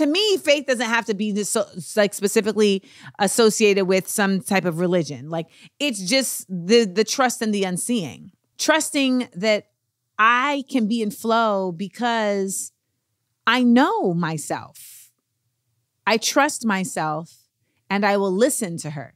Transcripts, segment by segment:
to me, faith doesn't have to be this, like specifically associated with some type of religion. Like it's just the trust in the unseeing, trusting that I can be in flow because I know myself. I trust myself and I will listen to her.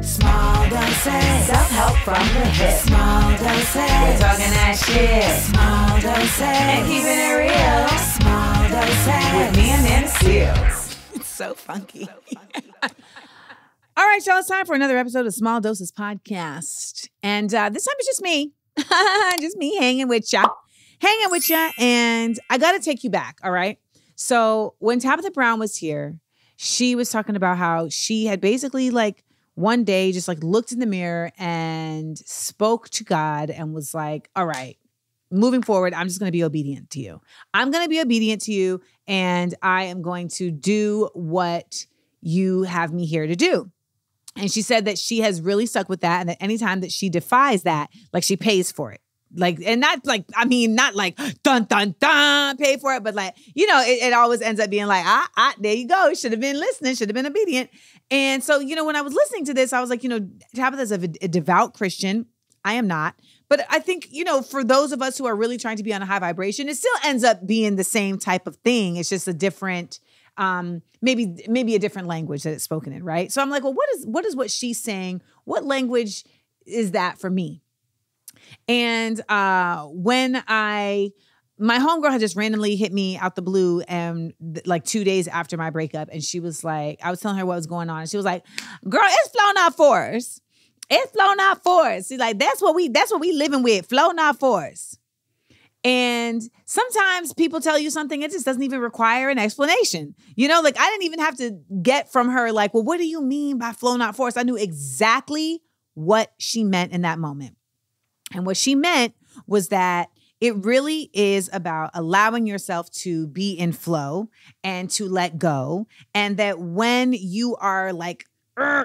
Small doses, self-help from the hip. Small doses, we're talking that shit. Small doses, and keeping it real. Small doses, with me and Nana Seals. It's so funky. All right, y'all, it's time for another episode of Small Doses Podcast. And this time it's just me. Just me hanging with ya. And I got to take you back, all right? So when Tabitha Brown was here, she was talking about how she had basically like one day just like looked in the mirror and spoke to God and was like, all right, moving forward, I'm just going to be obedient to you. I'm going to be obedient to you and I am going to do what you have me here to do. And she said that she has really stuck with that and that anytime that she defies that, like she pays for it. Like, and not like, I mean, not like dun, dun, dun, pay for it, but like, you know, it always ends up being like, there you go. Should have been listening, should have been obedient. And so, you know, when I was listening to this, I was like, you know, Tabitha's a devout Christian. I am not. But I think, you know, for those of us who are really trying to be on a high vibration, it still ends up being the same type of thing. It's just a different, maybe a different language that it's spoken in, right? So I'm like, well, what is what she's saying? What language is that for me? And when my homegirl had just randomly hit me out the blue and like 2 days after my breakup. And she was like, I was telling her what was going on. And she was like, girl, it's flow not force. It's flow not force. She's like, that's what we living with. Flow not force. And sometimes people tell you something, it just doesn't even require an explanation. You know, like I didn't even have to get from her like, well, what do you mean by flow not force? I knew exactly what she meant in that moment. And what she meant was that it really is about allowing yourself to be in flow and to let go. And that when you are like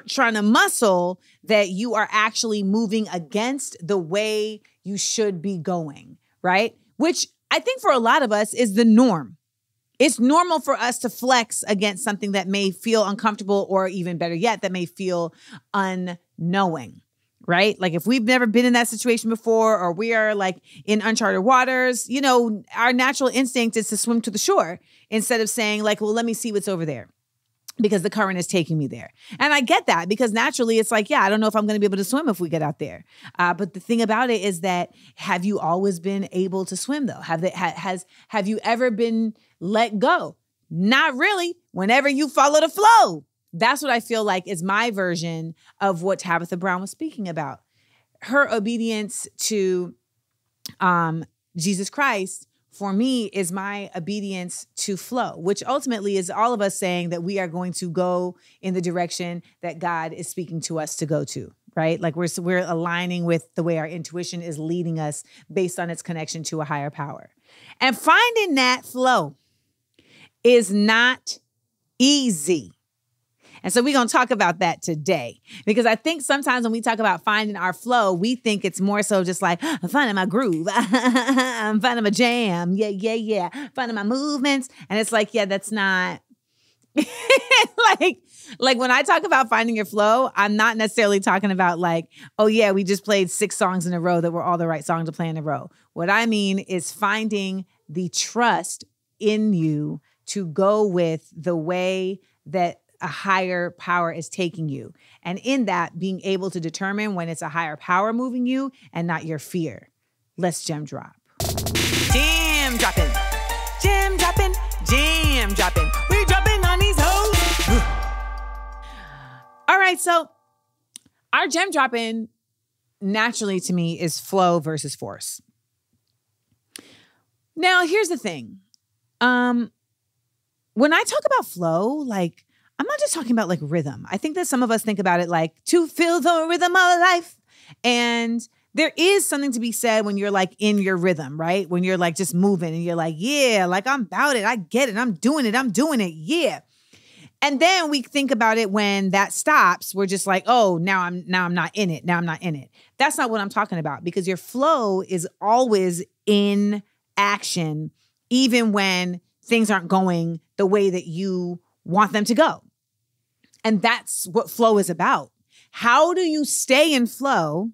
trying to muscle, that you are actually moving against the way you should be going, right? Which I think for a lot of us is the norm. It's normal for us to flex against something that may feel uncomfortable or even better yet, that may feel unknowing. Right? Like if we've never been in that situation before, or we are like in uncharted waters, you know, our natural instinct is to swim to the shore instead of saying like, well, let me see what's over there because the current is taking me there. And I get that because naturally it's like, yeah, I don't know if I'm going to be able to swim if we get out there. But the thing about it is that, have you always been able to swim though? Have you ever been let go? Not really. Whenever you follow the flow. That's what I feel like is my version of what Tabitha Brown was speaking about. Her obedience to Jesus Christ, for me, is my obedience to flow, which ultimately is all of us saying that we are going to go in the direction that God is speaking to us to go to, right? Like we're aligning with the way our intuition is leading us based on its connection to a higher power. And finding that flow is not easy. And so we're going to talk about that today, because I think sometimes when we talk about finding our flow, we think it's more so just like, I'm finding my groove. I'm finding my jam. Yeah. Finding my movements. And it's like, yeah, that's not like when I talk about finding your flow, I'm not necessarily talking about like, oh yeah, we just played 6 songs in a row that were all the right songs to play in a row. What I mean is finding the trust in you to go with the way that a higher power is taking you. And in that, being able to determine when it's a higher power moving you and not your fear. Let's gem drop. Jam dropping. Jam dropping. Jam dropping. We dropping on these hoes. All right, so our gem dropping naturally to me is flow versus force. Now, here's the thing. When I talk about flow, like, I'm not just talking about like rhythm. I think that some of us think about it like to feel the rhythm of life. And there is something to be said when you're like in your rhythm, right? When you're like just moving and you're like, yeah, like I'm about it. I get it. I'm doing it. Yeah. And then we think about it when that stops. We're just like, oh, now I'm not in it. That's not what I'm talking about, because your flow is always in action even when things aren't going the way that you want them to go. And that's what flow is about. How do you stay in flow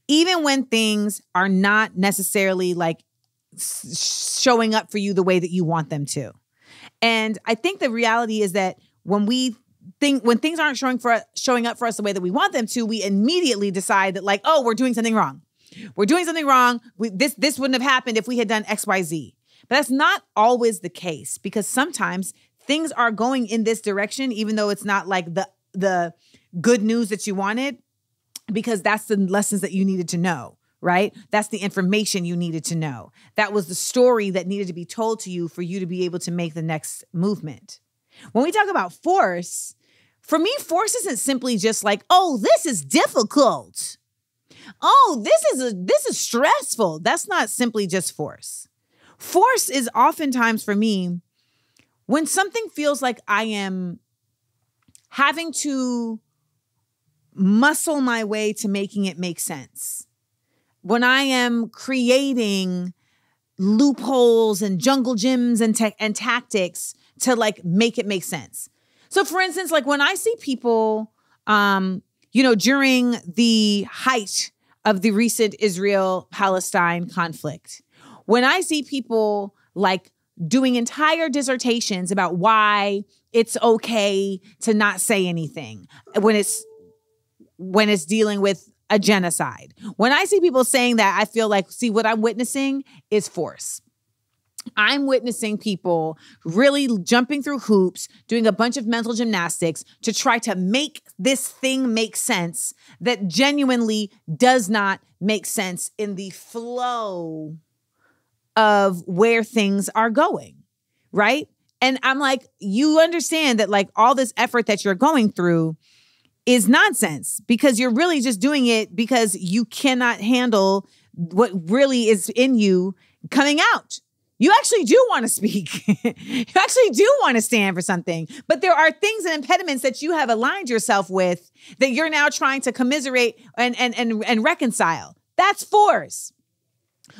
even when things are not necessarily like showing up for you the way that you want them to? And I think the reality is that when things aren't showing up for us the way that we want them to, we immediately decide that like, oh, we're doing something wrong. We're doing something wrong. This wouldn't have happened if we had done X, Y, Z. But that's not always the case, because sometimes things are going in this direction, even though it's not like the good news that you wanted, because that's the lessons that you needed to know, right? That's the information you needed to know. That was the story that needed to be told to you for you to be able to make the next movement. When we talk about force, for me, force isn't simply just like, oh, this is difficult. Oh, this is stressful. That's not simply just force. Force is oftentimes for me when something feels like I am having to muscle my way to making it make sense. When I am creating loopholes and jungle gyms and tactics to like make it make sense. So for instance, like when I see people, during the height of the recent Israel-Palestine conflict, when I see people like doing entire dissertations about why it's okay to not say anything when it's dealing with a genocide. When I see people saying that, I feel like, see, what I'm witnessing is force. I'm witnessing people really jumping through hoops, doing a bunch of mental gymnastics to try to make this thing make sense that genuinely does not make sense in the flow of where things are going, right? And I'm like, you understand that like all this effort that you're going through is nonsense, because you're really just doing it because you cannot handle what really is in you coming out. You actually do want to speak. You actually do want to stand for something. But there are things and impediments that you have aligned yourself with that you're now trying to commiserate and reconcile. That's force.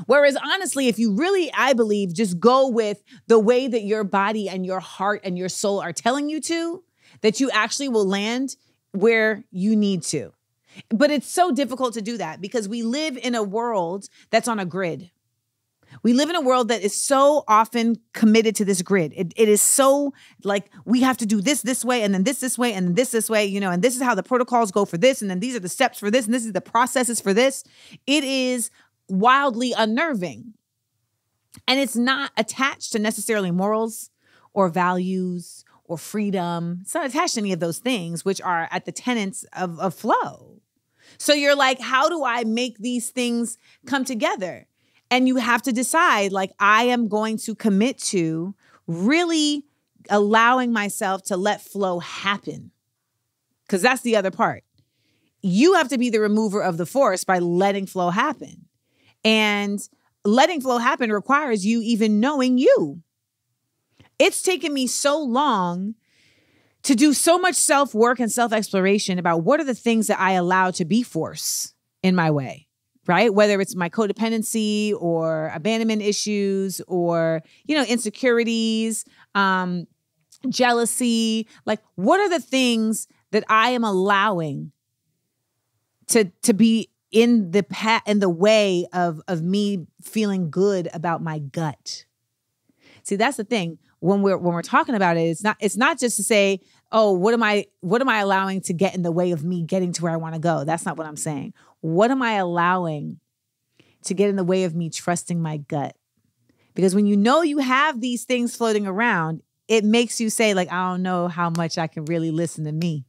Whereas honestly, if you really, I believe, just go with the way that your body and your heart and your soul are telling you to, that you actually will land where you need to. But it's so difficult to do that because we live in a world that's on a grid. We live in a world that is so often committed to this grid. It is so like, we have to do this way, and then this way, and then this way, and this is how the protocols go for this, and then these are the steps for this, and this is the processes for this. It is wildly unnerving. And it's not attached to necessarily morals or values or freedom. It's not attached to any of those things, which are at the tenets of flow. So you're like, how do I make these things come together? And you have to decide, like, I am going to commit to really allowing myself to let flow happen. Because that's the other part. You have to be the remover of the force by letting flow happen. And letting flow happen requires you even knowing you. It's taken me so long to do so much self-work and self-exploration about what are the things that I allow to be force in my way. Right? Whether it's my codependency or abandonment issues or, insecurities, jealousy, like what are the things that I am allowing to be in the way of me feeling good about my gut? See, that's the thing. When we're talking about it, it's not just to say, oh, what am I allowing to get in the way of me getting to where I want to go? That's not what I'm saying. What am I allowing to get in the way of me trusting my gut? Because when you have these things floating around, it makes you say, like, I don't know how much I can really listen to me.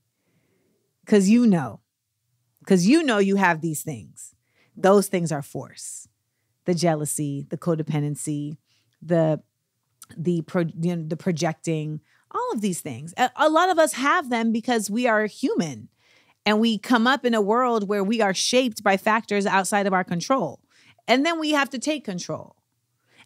Because you know you have these things. Those things are force. The jealousy, the codependency, the projecting, all of these things. A lot of us have them because we are human. And we come up in a world where we are shaped by factors outside of our control. And then we have to take control.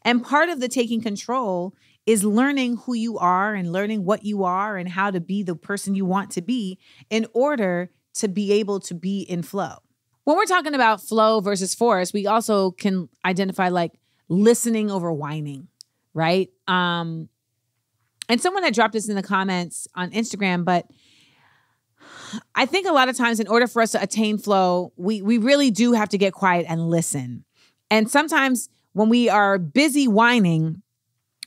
And part of the taking control is learning who you are and learning what you are and how to be the person you want to be in order to be able to be in flow. When we're talking about flow versus force, we also can identify like listening over whining, right? And someone had dropped this in the comments on Instagram, but I think a lot of times in order for us to attain flow, we really do have to get quiet and listen. And sometimes when we are busy whining,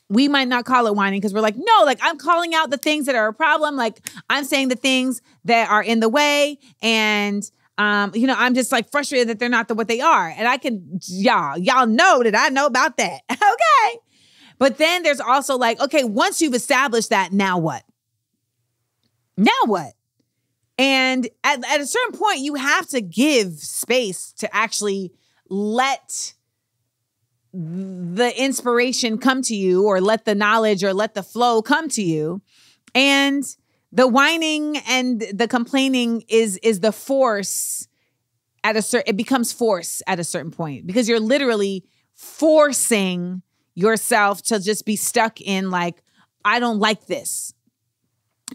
we might not call it whining because we're like, no, like I'm calling out the things that are a problem. Like I'm saying the things that are in the way. And, I'm just like frustrated that they're not what they are. And I can, y'all know that I know about that. Okay. But then there's also like, okay, once you've established that, now what? Now what? And at a certain point, you have to give space to actually let the inspiration come to you, or let the knowledge or let the flow come to you. And the whining and the complaining is the force it becomes force at a certain point, because you're literally forcing yourself to just be stuck in like, I don't like this.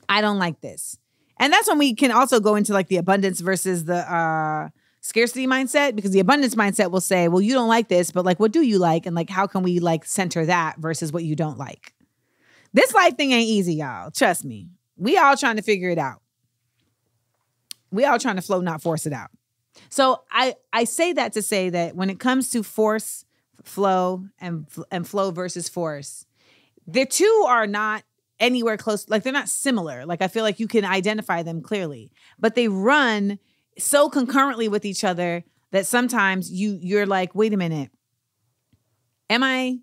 I don't like this. And that's when we can also go into like the abundance versus the scarcity mindset, because the abundance mindset will say, well, you don't like this, but like, what do you like? And like, how can we like center that versus what you don't like? This life thing ain't easy, y'all. Trust me. We all trying to figure it out. We all trying to flow, not force it out. So I say that to say that when it comes to force, flow, and flow versus force, the two are not anywhere close. Like they're not similar. Like I feel like you can identify them clearly, but they run so concurrently with each other that sometimes you're like, wait a minute. I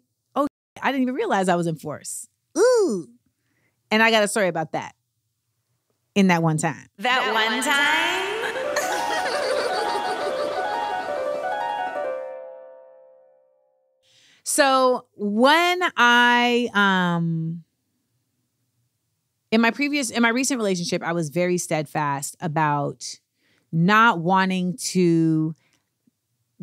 didn't even realize I was in force. Ooh. And I got a story about that in that one time. That one time? So when I, in my recent relationship, I was very steadfast about not wanting to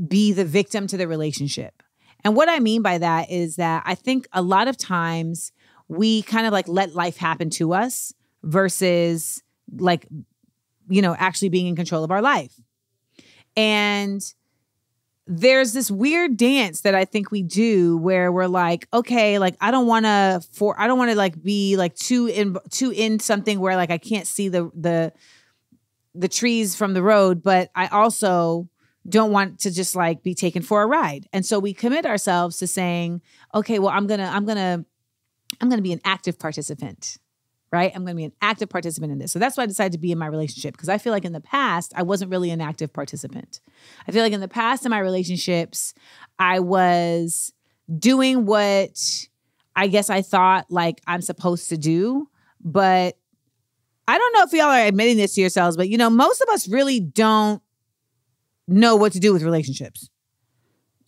be the victim to the relationship. And what I mean by that is that I think a lot of times we kind of like let life happen to us versus like, actually being in control of our life. And there's this weird dance that I think we do where we're like, okay, like I don't want to like be like too in something where like I can't see the trees from the road, but I also don't want to just like be taken for a ride. And so we commit ourselves to saying, okay, well, I'm going to be an active participant, right? I'm going to be an active participant in this. So that's why I decided to be in my relationship, because I feel like in the past, I wasn't really an active participant. I feel like in the past in my relationships, I was doing what I guess I thought like I'm supposed to do. But I don't know if y'all are admitting this to yourselves, but most of us really don't know what to do with relationships.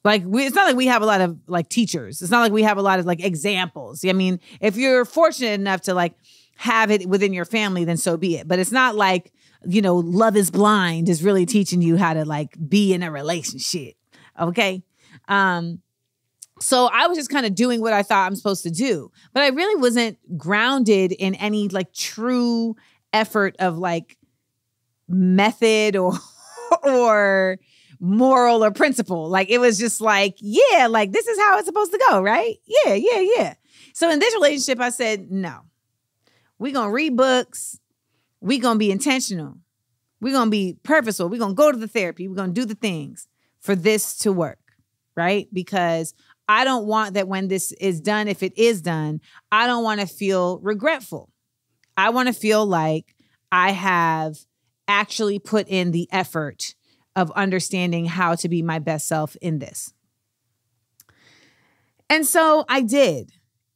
Like it's not like we have a lot of like teachers. It's not like we have a lot of like examples. I mean, if you're fortunate enough to like have it within your family, then so be it. But it's not like, Love is Blind is really teaching you how to like be in a relationship. Okay. So I was just kind of doing what I thought I'm supposed to do, but I really wasn't grounded in any like true effort of like method or moral or principle. Like it was just like, yeah, like this is how it's supposed to go, right? Yeah. So in this relationship, I said, no, we're going to read books. We're going to be intentional. We're going to be purposeful. We're going to go to the therapy. We're going to do the things for this to work, right? Because I don't want that when this is done, if it is done, I don't want to feel regretful. I want to feel like I have actually put in the effort of understanding how to be my best self in this. And so I did.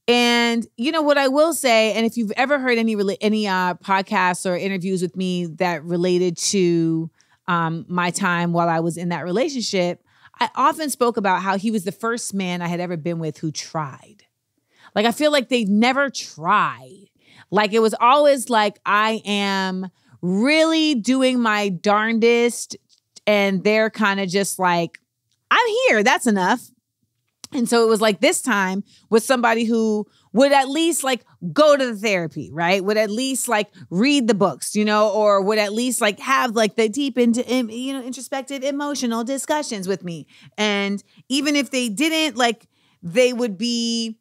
And what I will say, and if you've ever heard any podcasts or interviews with me that related to my time while I was in that relationship, I often spoke about how he was the first man I had ever been with who tried. Like, I feel like they never tried. Like, it was always like, I am really doing my darndest. And they're kind of just like, I'm here. That's enough. And so it was like this time with somebody who would at least like go to the therapy, right? Would at least like read the books, or would at least like have like the deep introspective emotional discussions with me. And even if they didn't, like they would be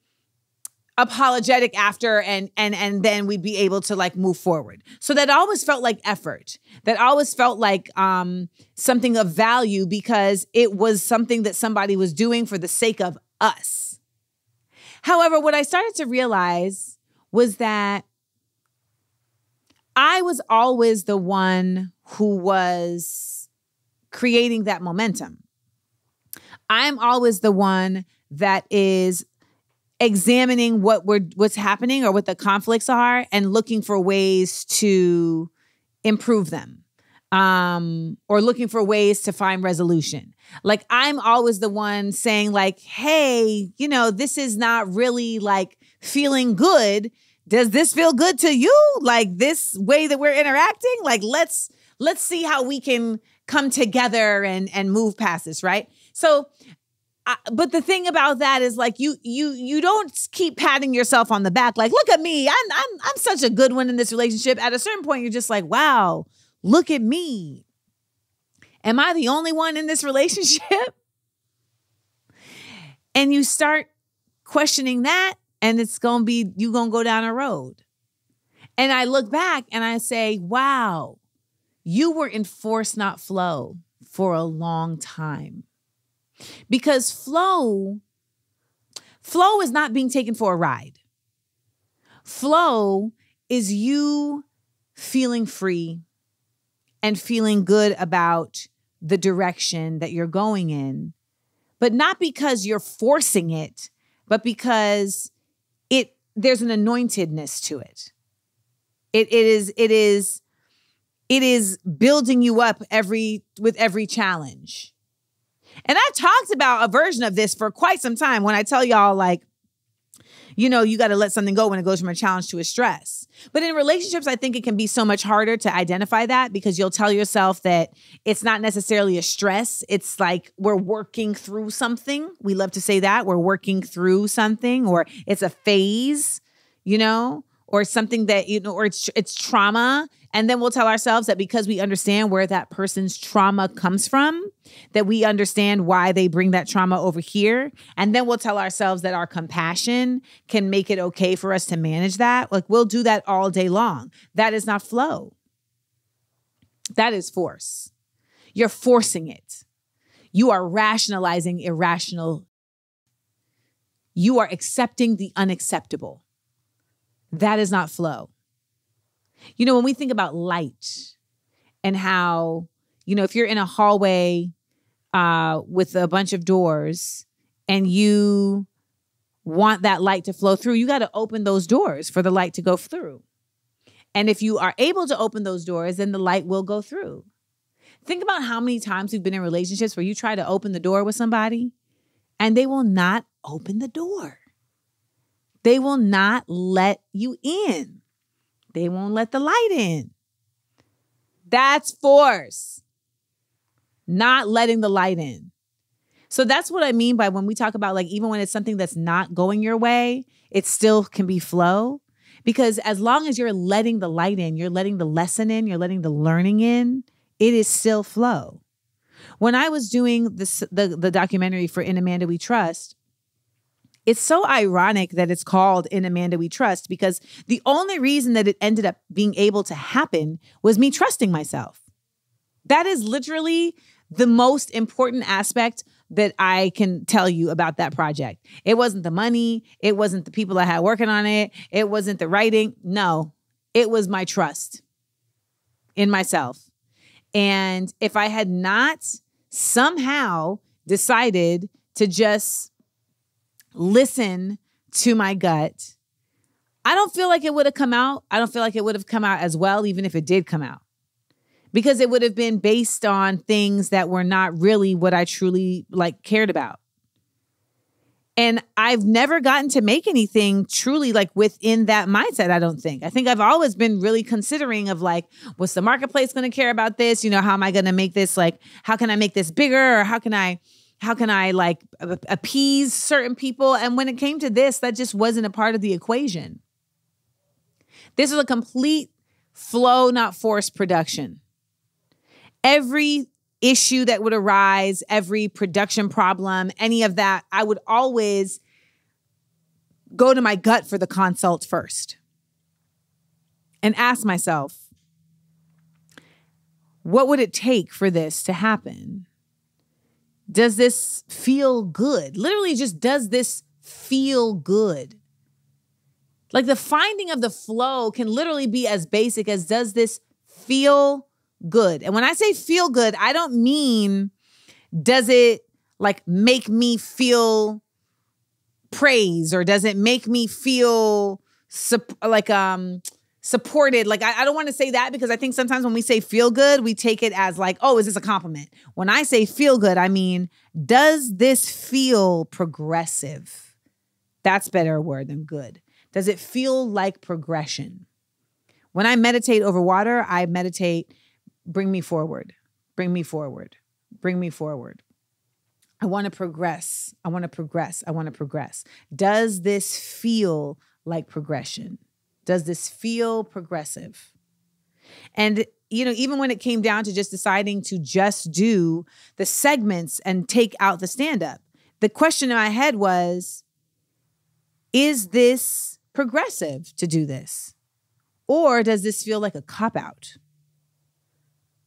apologetic after and then we'd be able to like move forward. So that always felt like effort. That always felt like something of value because it was something that somebody was doing for the sake of us. However, what I started to realize was that I was always the one who was creating that momentum. I'm always the one that is examining what's happening or what the conflicts are and looking for ways to improve them, or looking for ways to find resolution. Like I'm always the one saying like, hey, this is not really like feeling good. Does this feel good to you? Like this way that we're interacting? Like let's see how we can come together and move past this, right? So but the thing about that is like you don't keep patting yourself on the back like, look at me, I'm such a good one in this relationship. At a certain point, you're just like, wow, look at me. Am I the only one in this relationship? And you start questioning that, and you're going to go down a road. And I look back and I say, wow, you were in force, not flow for a long time. Because flow is not being taken for a ride. Flow is you feeling free and feeling good about the direction that you're going in, but not because you're forcing it, but because there's an anointedness to it. It is building you up with every challenge. And I've talked about a version of this for quite some time when I tell y'all like, you got to let something go when it goes from a challenge to a stress. But in relationships, I think it can be so much harder to identify that because you'll tell yourself that it's not necessarily a stress. It's like we're working through something. We love to say that we're working through something, or it's a phase, or something that, or it's trauma. And then we'll tell ourselves that because we understand where that person's trauma comes from, that we understand why they bring that trauma over here. And then we'll tell ourselves that our compassion can make it okay for us to manage that. Like we'll do that all day long. That is not flow. That is force. You're forcing it. You are rationalizing irrational. You are accepting the unacceptable. That is not flow. When we think about light and how, if you're in a hallway with a bunch of doors and you want that light to flow through, you got to open those doors for the light to go through. And if you are able to open those doors, then the light will go through. Think about how many times we've been in relationships where you try to open the door with somebody and they will not open the door. They will not let you in. They won't let the light in. That's force. Not letting the light in. So that's what I mean by when we talk about like, even when it's something that's not going your way, it still can be flow. Because as long as you're letting the light in, you're letting the lesson in, you're letting the learning in, it is still flow. When I was doing the documentary for In Amanda We Trust, it's so ironic that it's called In Amanda We Trust because the only reason that it ended up being able to happen was me trusting myself. That is literally the most important aspect that I can tell you about that project. It wasn't the money. It wasn't the people I had working on it. It wasn't the writing. No, it was my trust in myself. And if I had not somehow decided to just listen to my gut, I don't feel like it would have come out. I don't feel like it would have come out as well, even if it did come out. Because it would have been based on things that were not really what I truly cared about. And I've never gotten to make anything truly within that mindset, I don't think. I think I've always been really considering of what's the marketplace going to care about this? How am I going to make this how can I make this bigger? Or how can I appease certain people? And when it came to this, that just wasn't a part of the equation. This is a complete flow, not force production. Every issue that would arise, every production problem, any of that, I would always go to my gut for the consult first and ask myself, what would it take for this to happen? Does this feel good? Literally just, does this feel good? Like the finding of the flow can literally be as basic as, does this feel good? And when I say feel good, I don't mean, does it like make me feel praise, or does it make me feel supported? Like I don't want to say that, because I think sometimes when we say feel good, we take it as like, oh, is this a compliment? When I say feel good, I mean, does this feel progressive? That's better word than good. Does it feel like progression? When I meditate over water, I meditate, bring me forward, bring me forward, bring me forward. I want to progress. I want to progress. I want to progress. Does this feel like progression? Does this feel progressive? And, you know, even when it came down to just deciding to just do the segments and take out the stand-up, the question in my head was, is this progressive to do this? Or does this feel like a cop-out?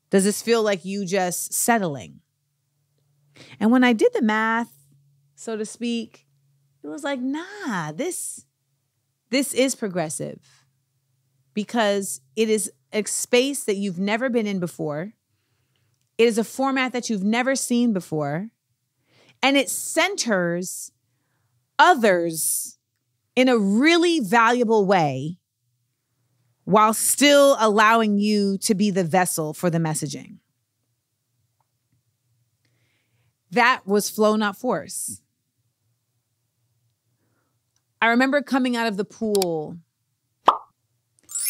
Does this feel like you just settling? And when I did the math, so to speak, it was like, nah, this is progressive, because it is a space that you've never been in before. It is a format that you've never seen before. And it centers others in a really valuable way, while still allowing you to be the vessel for the messaging. That was flow, not force. I remember coming out of the pool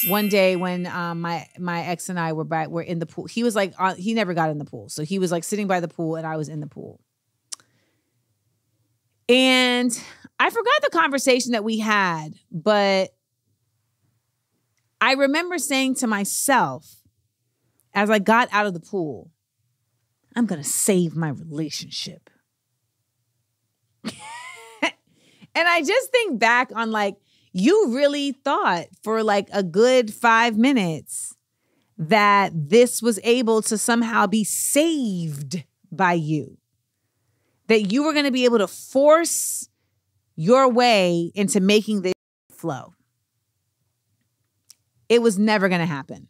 one day when my ex and I were in the pool. He was like, he never got in the pool. So he was like sitting by the pool and I was in the pool. And I forgot the conversation that we had, but I remember saying to myself as I got out of the pool, I'm going to save my relationship. And I just think back on like, you really thought for like a good 5 minutes that this was able to somehow be saved by you. That you were going to be able to force your way into making this flow. It was never going to happen.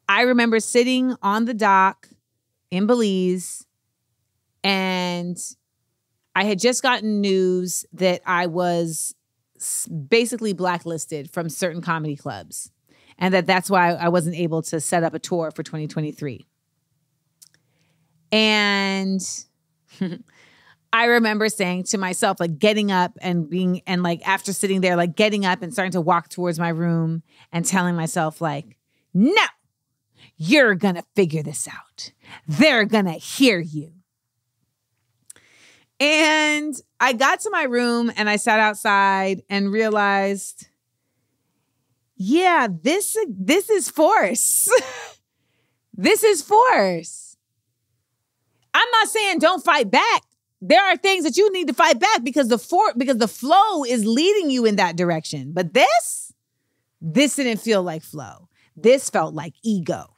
I remember sitting on the dock in Belize, and I had just gotten news that I was basically blacklisted from certain comedy clubs, and that's why I wasn't able to set up a tour for 2023. And I remember saying to myself, like getting up and being, and like after sitting there, like getting up and starting to walk towards my room and telling myself like, no, you're going to figure this out. They're going to hear you. And I got to my room and I sat outside and realized, yeah, this is force. This is force. I'm not saying don't fight back. There are things that you need to fight back because the flow is leading you in that direction. But this didn't feel like flow. This felt like ego.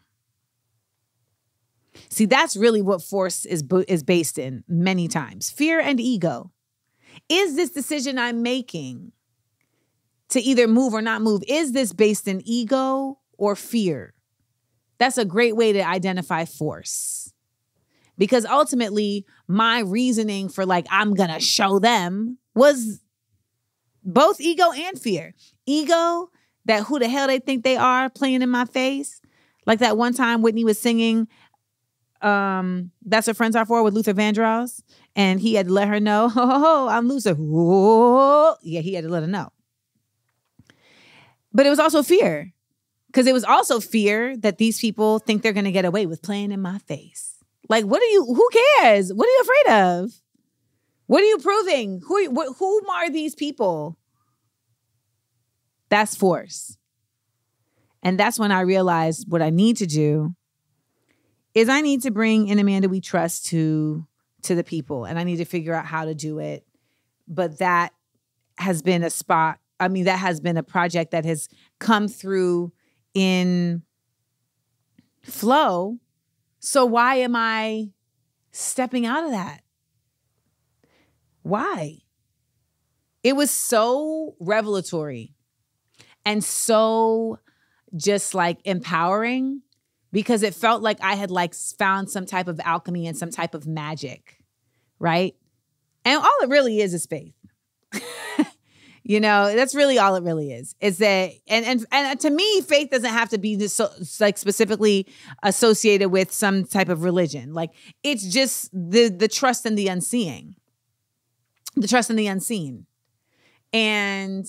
See, that's really what force is based in many times. Fear and ego. Is this decision I'm making to either move or not move, is this based in ego or fear? That's a great way to identify force. Because ultimately, my reasoning for like, I'm going to show them was both ego and fear. Ego, that who the hell they think they are playing in my face. Like that one time Whitney was singing, That's What Friends Are For with Luther Vandross. And he had to let her know, oh, I'm Luther. Whoa. Yeah, he had to let her know. But it was also fear. Because it was also fear that these people think they're going to get away with playing in my face. Like, who cares? What are you afraid of? What are you proving? Who are these people? That's force. And that's when I realized what I need to do is I need to bring in Amanda We Trust to the people. And I need to figure out how to do it. But that has been a spot. I mean, that has been a project that has come through in flow. So why am I stepping out of that? Why? It was so revelatory and so just like empowering because it felt like I had like found some type of alchemy and some type of magic, right? And all it really is faith. You know, that's really all it really is that, and to me, faith doesn't have to be this so, like specifically associated with some type of religion. Like it's just the trust in the unseen, the trust in the unseen. And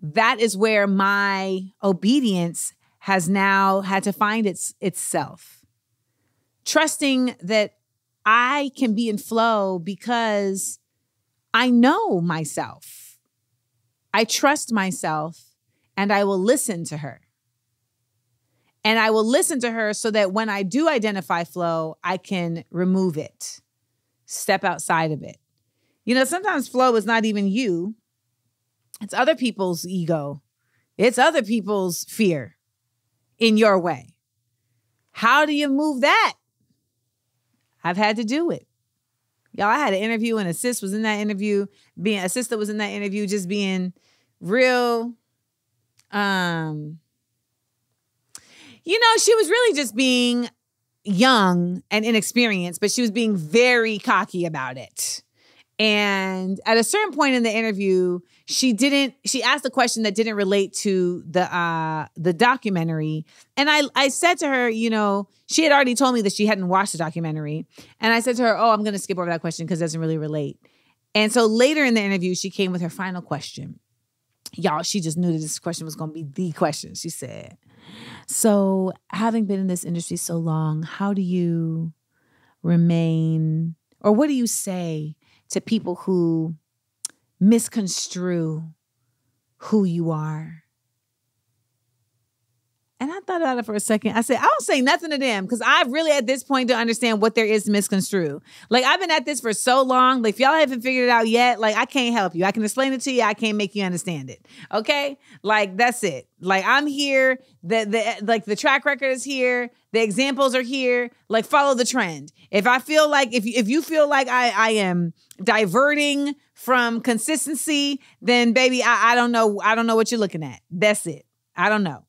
that is where my obedience has now had to find itself. Trusting that I can be in flow because I know myself. I trust myself and I will listen to her. And I will listen to her so that when I do identify flow, I can remove it, step outside of it. You know, sometimes flow is not even you. It's other people's ego. It's other people's fear in your way. How do you move that? I've had to do it. Y'all, I had an interview and a sis was in that interview, a sister was in that interview, just being real, you know, she was really just being young and inexperienced, but she was being very cocky about it. And at a certain point in the interview, she asked a question that didn't relate to the documentary. And I said to her, you know, she had already told me that she hadn't watched the documentary. And I said to her, oh, I'm going to skip over that question because it doesn't really relate. And so later in the interview, she came with her final question. Y'all, she just knew that this question was going to be the question. She said, so having been in this industry so long, how do you remain, or what do you say to people who misconstrue who you are? And I thought about it for a second. I said, I don't say nothing to them because I really at this point don't understand what there is to misconstrue. Like I've been at this for so long. Like if y'all haven't figured it out yet, like I can't help you. I can explain it to you. I can't make you understand it. Okay? Like that's it. Like I'm here. The track record is here. The examples are here. Like follow the trend. If I feel like, if you feel like I am diverting from consistency, then baby, I don't know. I don't know what you're looking at. That's it. I don't know.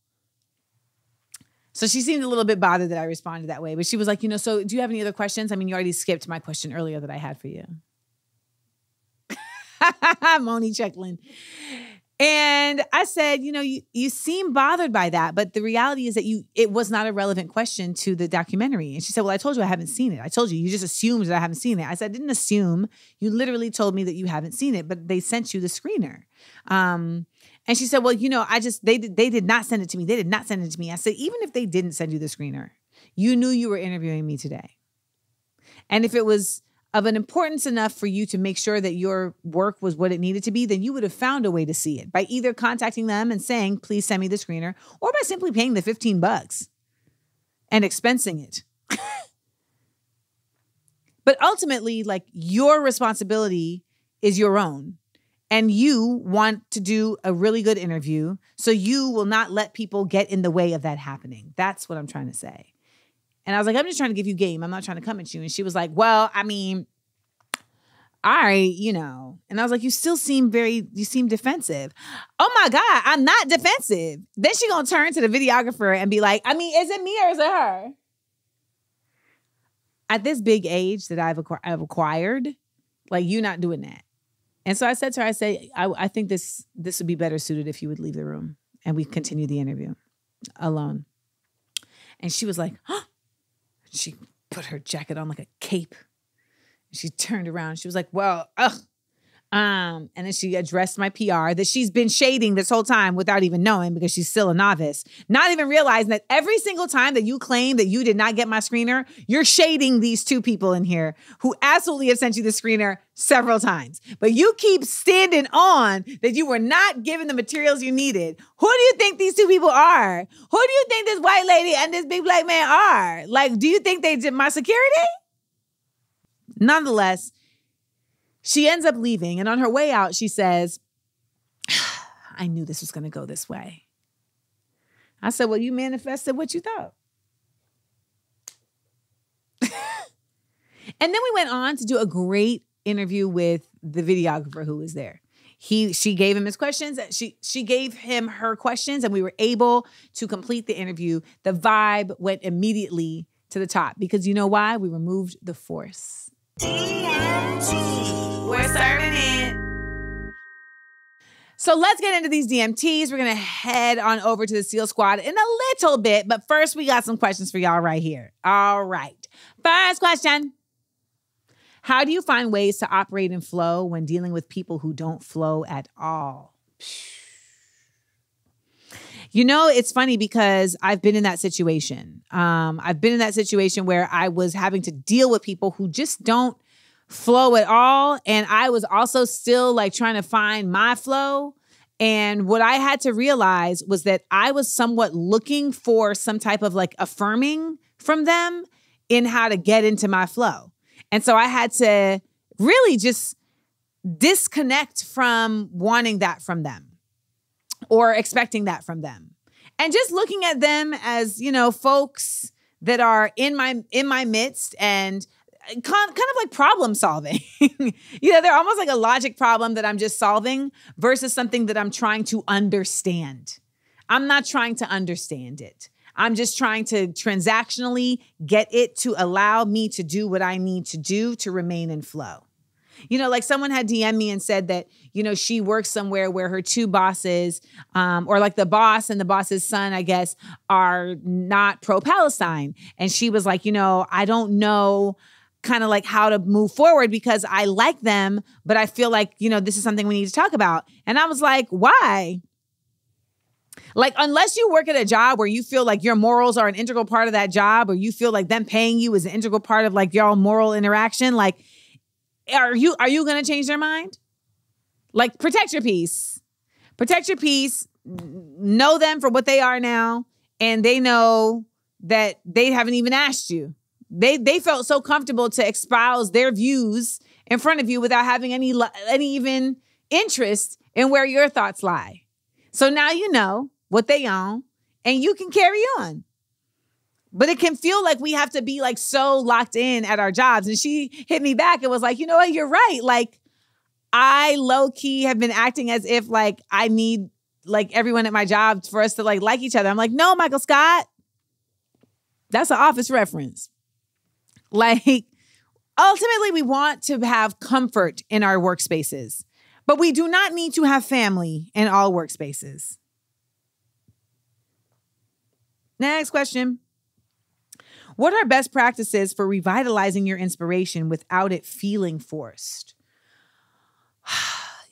So she seemed a little bit bothered that I responded that way. But she was like, you know, so do you have any other questions? I mean, you already skipped my question earlier that I had for you. Moni chuckling. And I said, you know, you seem bothered by that. But the reality is that it was not a relevant question to the documentary. And she said, well, I told you I haven't seen it. I told you, you just assumed that I haven't seen it. I said, I didn't assume. You literally told me that you haven't seen it, but they sent you the screener. And she said, well, you know, they did not send it to me. They did not send it to me. I said, even if they didn't send you the screener, you knew you were interviewing me today. And if it was of an importance enough for you to make sure that your work was what it needed to be, then you would have found a way to see it by either contacting them and saying, please send me the screener, or by simply paying the $15 and expensing it. But ultimately, like your responsibility is your own. And you want to do a really good interview, so you will not let people get in the way of that happening. That's what I'm trying to say. And I was like, I'm just trying to give you game. I'm not trying to come at you. And she was like, well, I mean, all right, you know. And I was like, you seem defensive. Oh my God, I'm not defensive. Then she gonna turn to the videographer and be like, I mean, is it me or is it her? At this big age that I've acquired, like you're not doing that. And so I said to her, I think this would be better suited if you would leave the room and we continue the interview alone. And she was like, huh? She put her jacket on like a cape. She turned around. She was like, well, ugh. And then she addressed my PR that she's been shading this whole time without even knowing because she's still a novice. Not even realizing that every single time that you claim that you did not get my screener, you're shading these two people in here who absolutely have sent you the screener several times. But you keep standing on that you were not given the materials you needed. Who do you think these two people are? Who do you think this white lady and this big black man are? Like, do you think they did my security? Nonetheless, she ends up leaving, and on her way out, she says, I knew this was going to go this way. I said, well, you manifested what you thought. And then we went on to do a great interview with the videographer who was there. She gave him his questions. She gave him her questions, and we were able to complete the interview. The vibe went immediately to the top because you know why? We removed the force. DMT. We're serving it. So let's get into these DMTs. We're going to head on over to the SEAL Squad in a little bit, but first we got some questions for y'all right here. All right. First question. How do you find ways to operate in flow when dealing with people who don't flow at all? You know, it's funny because I've been in that situation. I've been in that situation where I was having to deal with people who just don't flow at all. And I was also still like trying to find my flow. And what I had to realize was that I was somewhat looking for some type of like affirming from them in how to get into my flow. And so I had to really just disconnect from wanting that from them or expecting that from them. And just looking at them as, you know, folks that are in my midst and kind of like problem solving. You know, they're almost like a logic problem that I'm just solving versus something that I'm trying to understand. I'm not trying to understand it. I'm just trying to transactionally get it to allow me to do what I need to do to remain in flow. You know, like someone had DM'd me and said that, you know, she works somewhere where her two bosses, or like the boss and the boss's son, I guess, are not pro-Palestine. And she was like, you know, I don't know kind of like how to move forward because I like them, but I feel like, you know, this is something we need to talk about. And I was like, why? Like, unless you work at a job where you feel like your morals are an integral part of that job, or you feel like them paying you is an integral part of like your moral interaction, like, are you going to change their mind? Like, protect your peace. Protect your peace. Know them for what they are now. And they know that they haven't even asked you. They felt so comfortable to espouse their views in front of you without having any even interest in where your thoughts lie. So now you know what they own and you can carry on. But it can feel like we have to be like so locked in at our jobs. And she hit me back and was like, you know what? You're right. Like, I low key have been acting as if like I need like everyone at my job for us to like each other. I'm like, no, Michael Scott, that's an Office reference. Like, ultimately, we want to have comfort in our workspaces, but we do not need to have family in all workspaces. Next question. What are best practices for revitalizing your inspiration without it feeling forced?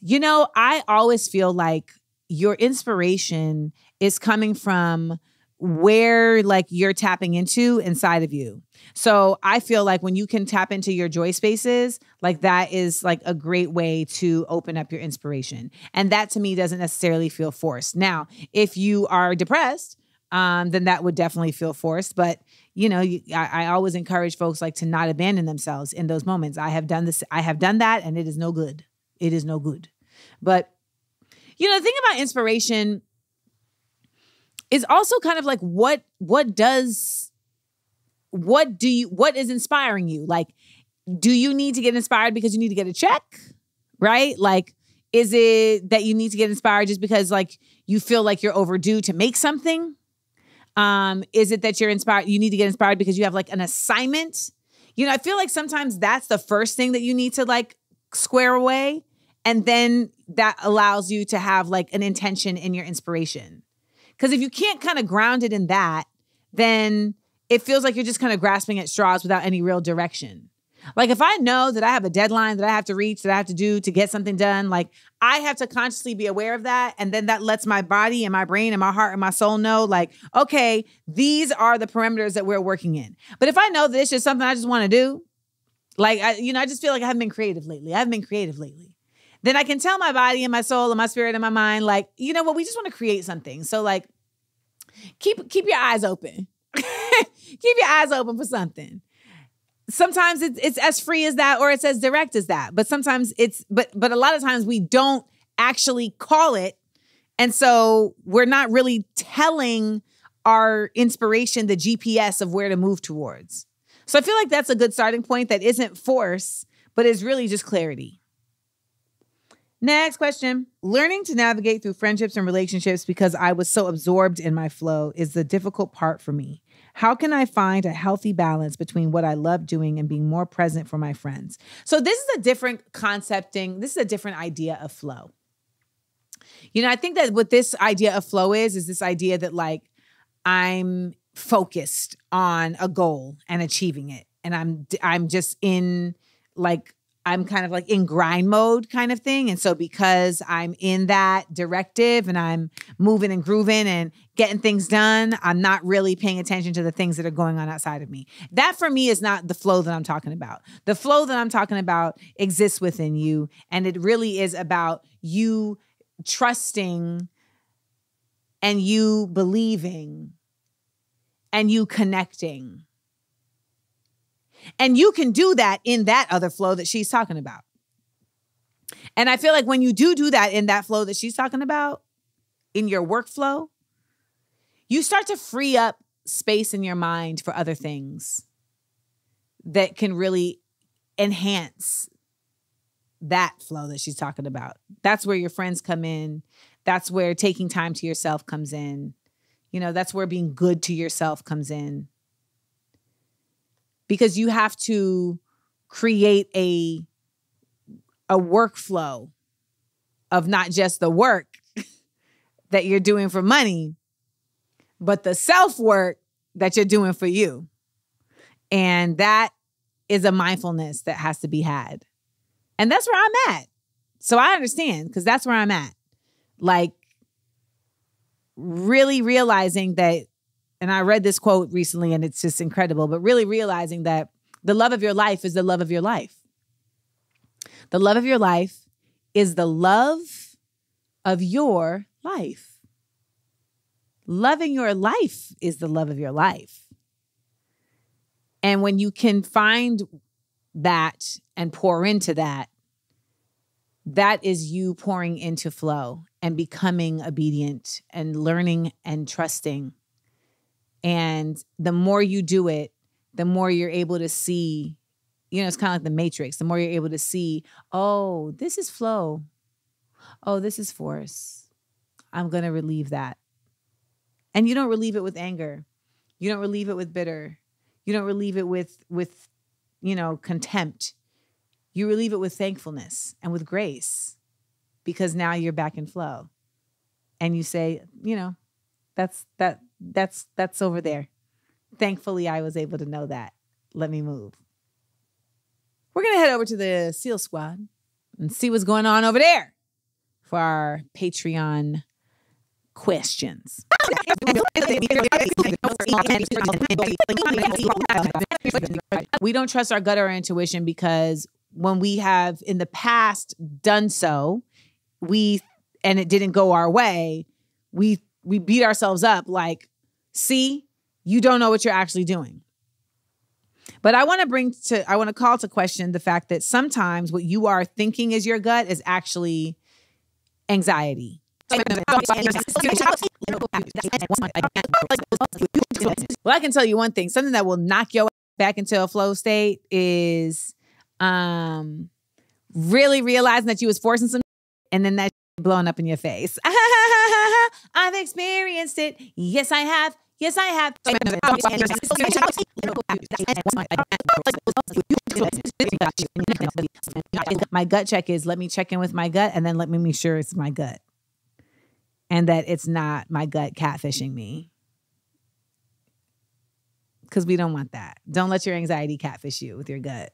You know, I always feel like your inspiration is coming from where like you're tapping into inside of you. So I feel like when you can tap into your joy spaces, like that is like a great way to open up your inspiration. And that to me doesn't necessarily feel forced. Now, if you are depressed, then that would definitely feel forced. But, you know, I always encourage folks like to not abandon themselves in those moments. I have done this. I have done that and it is no good. It is no good. But, you know, the thing about inspiration is also kind of like what is inspiring you? Like, do you need to get inspired because you need to get a check? Right? Like, is it that you need to get inspired just because like you feel like you're overdue to make something? Is it that you're inspired? You need to get inspired because you have like an assignment? You know, I feel like sometimes that's the first thing that you need to like square away. And then that allows you to have like an intention in your inspiration. Because if you can't kind of ground it in that, then it feels like you're just kind of grasping at straws without any real direction. Like if I know that I have a deadline that I have to reach, that I have to do to get something done, like I have to consciously be aware of that. And then that lets my body and my brain and my heart and my soul know like, okay, these are the parameters that we're working in. But if I know that it's just something I just want to do, like, I just feel like I haven't been creative lately. Then I can tell my body and my soul and my spirit and my mind, like, you know what, we just want to create something. So like, keep your eyes open. Keep your eyes open for something. Sometimes it's as free as that, or it's as direct as that. But sometimes but a lot of times we don't actually call it And so we're not really telling our inspiration the GPS of where to move towards. So I feel like that's a good starting point that isn't force, but is really just clarity. Next question. Learning to navigate through friendships and relationships because I was so absorbed in my flow is the difficult part for me. How can I find a healthy balance between what I love doing and being more present for my friends? So this is a different concepting. This is a different idea of flow. You know, I think that what this idea of flow is this idea that like I'm focused on a goal and achieving it. And I'm just in like, I'm kind of like in grind mode kind of thing. And so because I'm in that directive and I'm moving and grooving and getting things done, I'm not really paying attention to the things that are going on outside of me. That for me is not the flow that I'm talking about. The flow that I'm talking about exists within you. And it really is about you trusting and you believing and you connecting. And you can do that in that other flow that she's talking about. And I feel like when you do that in that flow that she's talking about, in your workflow, you start to free up space in your mind for other things that can really enhance that flow that she's talking about. That's where your friends come in. That's where taking time to yourself comes in. You know, that's where being good to yourself comes in. Because you have to create a workflow of not just the work that you're doing for money, but the self-work that you're doing for you. And that is a mindfulness that has to be had. And that's where I'm at. So I understand because that's where I'm at. Like really realizing that, and I read this quote recently and it's just incredible, but really realizing that the love of your life is the love of your life. The love of your life is the love of your life. Loving your life is the love of your life. And when you can find that and pour into that, that is you pouring into flow and becoming obedient and learning and trusting. And the more you do it, the more you're able to see, you know, it's kind of like the Matrix. The more you're able to see, oh, this is flow. Oh, this is force. I'm going to relieve that. And you don't relieve it with anger. You don't relieve it with bitter. You don't relieve it with, you know, contempt. You relieve it with thankfulness and with grace because now you're back in flow. And you say, you know, that's over there. Thankfully, I was able to know that. Let me move. We're going to head over to the SEAL Squad and see what's going on over there for our Patreon questions. We don't trust our gut or our intuition because when we have in the past done so, and it didn't go our way, we beat ourselves up like, see, you don't know what you're actually doing. But I want to call to question the fact that sometimes what you are thinking is your gut is actually anxiety. Well, I can tell you one thing, something that will knock your back into a flow state is really realizing that you was forcing some and then that blowing up in your face. I've experienced it. Yes, I have. Yes, I have. My gut check is let me check in with my gut and then let me make sure it's my gut. And that it's not my gut catfishing me. Because we don't want that. Don't let your anxiety catfish you with your gut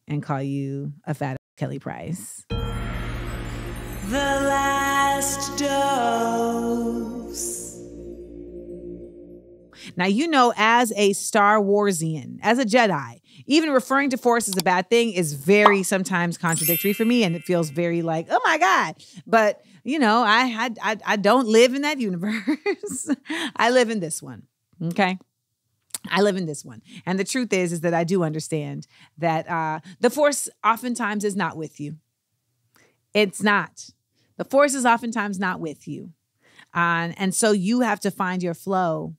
and call you a fat Kelly Price. The last dose. Now, you know, as a Star Warsian, as a Jedi, even referring to Force as a bad thing is very sometimes contradictory for me. And it feels very like, oh my God. But, you know, I don't live in that universe. I live in this one. Okay. I live in this one. And the truth is that I do understand that the Force oftentimes is not with you. It's not. The force is oftentimes not with you. And so you have to find your flow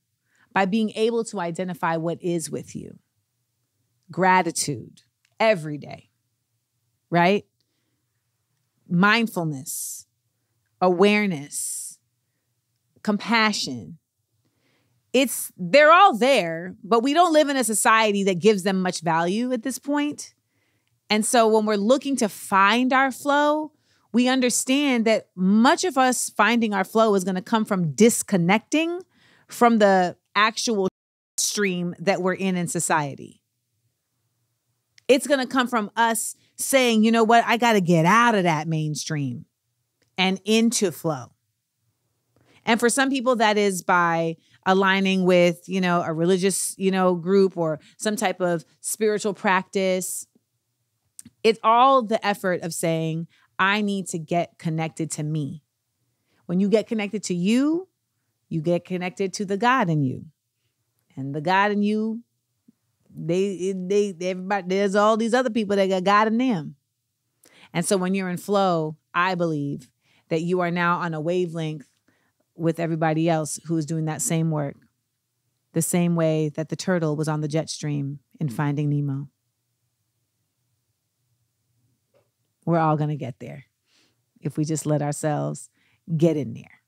by being able to identify what is with you. Gratitude every day, right? Mindfulness, awareness, compassion. They're all there, but we don't live in a society that gives them much value at this point. And so when we're looking to find our flow, we understand that much of us finding our flow is going to come from disconnecting from the actual stream that we're in society. It's going to come from us saying, you know what, I got to get out of that mainstream and into flow. And for some people, that is by aligning with, a religious, group or some type of spiritual practice. It's all the effort of saying, I need to get connected to me. When you get connected to you, you get connected to the God in you. And the God in you, everybody, there's all these other people that got God in them. And so when you're in flow, I believe that you are now on a wavelength with everybody else who's doing that same work, the same way that the turtle was on the jet stream in Finding Nemo. We're all going to get there if we just let ourselves get in there.